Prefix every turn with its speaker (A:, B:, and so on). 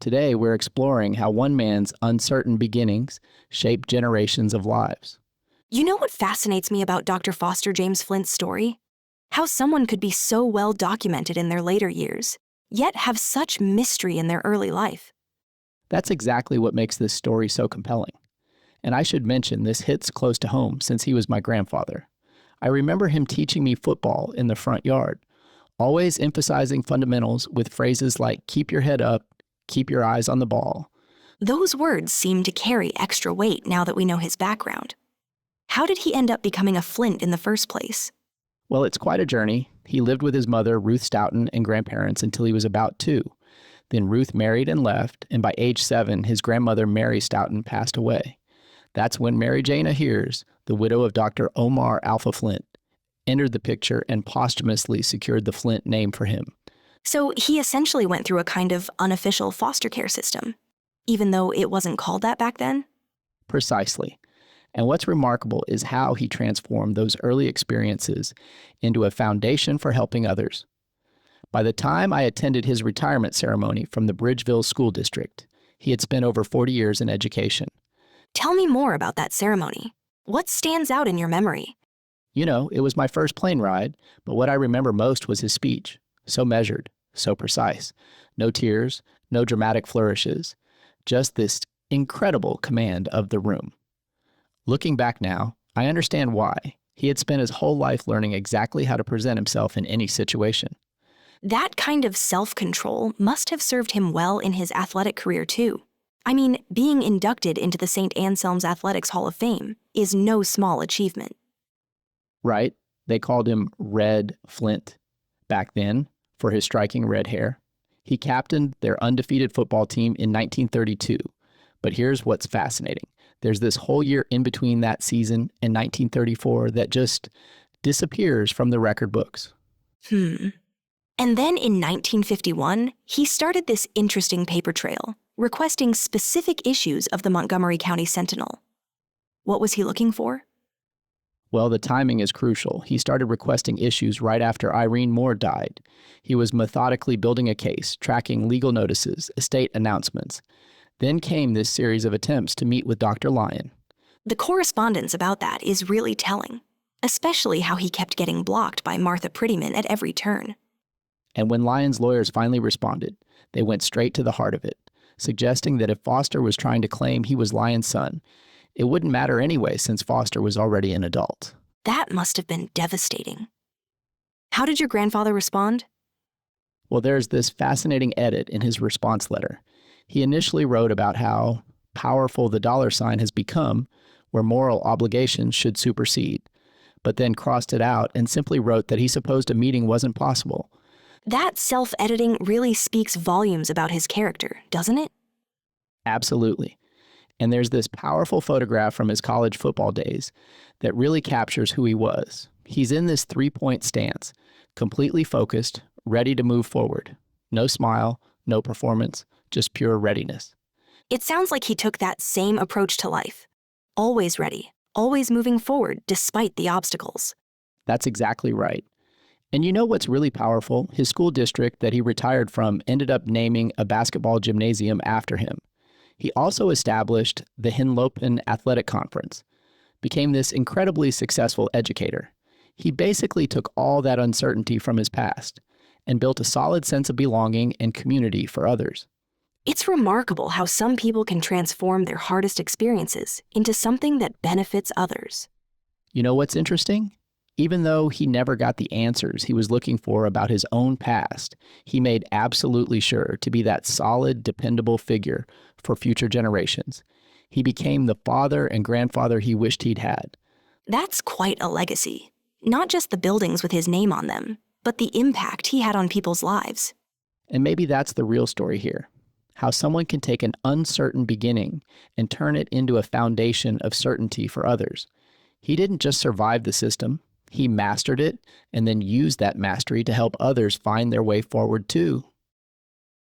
A: Today, we're exploring how one man's uncertain beginnings shaped generations of lives.
B: You know what fascinates me about Dr. Foster James Flint's story? How someone could be so well documented in their later years, yet have such mystery in their early life.
A: That's exactly what makes this story so compelling. And I should mention this hits close to home since he was my grandfather. I remember him teaching me football in the front yard, always emphasizing fundamentals with phrases like keep your head up, keep your eyes on the ball.
B: Those words seem to carry extra weight now that we know his background. How did he end up becoming a Flint in the first place?
A: Well, it's quite a journey. He lived with his mother, Ruth Stoughton, and grandparents until he was about 2. Then Ruth married and left, and by age 7, his grandmother, Mary Stoughton, passed away. That's when Mary Jane Ahers, the widow of Dr. Omar Alpha Flint, entered the picture and posthumously secured the Flint name for him.
B: So he essentially went through a kind of unofficial foster care system, even though it wasn't called that back then?
A: Precisely. And what's remarkable is how he transformed those early experiences into a foundation for helping others. By the time I attended his retirement ceremony from the Bridgeville School District, he had spent over 40 years in education.
B: Tell me more about that ceremony. What stands out in your memory?
A: You know, it was my first plane ride, but what I remember most was his speech. So measured, so precise. No tears, no dramatic flourishes. Just this incredible command of the room. Looking back now, I understand why. He had spent his whole life learning exactly how to present himself in any situation.
B: That kind of self-control must have served him well in his athletic career too. I mean, being inducted into the St. Anselm's Athletics Hall of Fame is no small achievement.
A: Right? They called him Red Flint back then for his striking red hair. He captained their undefeated football team in 1932. But here's what's fascinating. There's this whole year in between that season and 1934 that just disappears from the record books.
B: And then in 1951, he started this interesting paper trail, requesting specific issues of the Montgomery County Sentinel. What was he looking for?
A: Well, the timing is crucial. He started requesting issues right after Irene Moore died. He was methodically building a case, tracking legal notices, estate announcements. Then came this series of attempts to meet with Dr. Lyon.
B: The correspondence about that is really telling, especially how he kept getting blocked by Martha Prettyman at every turn.
A: And when Lyon's lawyers finally responded, they went straight to the heart of it, suggesting that if Foster was trying to claim he was Lyon's son, it wouldn't matter anyway since Foster was already an adult.
B: That must have been devastating. How did your grandfather respond?
A: Well, there's this fascinating edit in his response letter. He initially wrote about how powerful the dollar sign has become, where moral obligations should supersede, but then crossed it out and simply wrote that he supposed a meeting wasn't possible.
B: That self-editing really speaks volumes about his character, doesn't it?
A: Absolutely. And there's this powerful photograph from his college football days that really captures who he was. He's in this 3-point stance, completely focused, ready to move forward. No smile, no performance, just pure readiness.
B: It sounds like he took that same approach to life. Always ready, always moving forward despite the obstacles.
A: That's exactly right. And you know what's really powerful? His school district that he retired from ended up naming a basketball gymnasium after him. He also established the Henlopen Athletic Conference, became this incredibly successful educator. He basically took all that uncertainty from his past and built a solid sense of belonging and community for others.
B: It's remarkable how some people can transform their hardest experiences into something that benefits others.
A: You know what's interesting? Even though he never got the answers he was looking for about his own past, he made absolutely sure to be that solid, dependable figure for future generations. He became the father and grandfather he wished he'd had.
B: That's quite a legacy. Not just the buildings with his name on them, but the impact he had on people's lives.
A: And maybe that's the real story here. How someone can take an uncertain beginning and turn it into a foundation of certainty for others. He didn't just survive the system. He mastered it and then used that mastery to help others find their way forward too.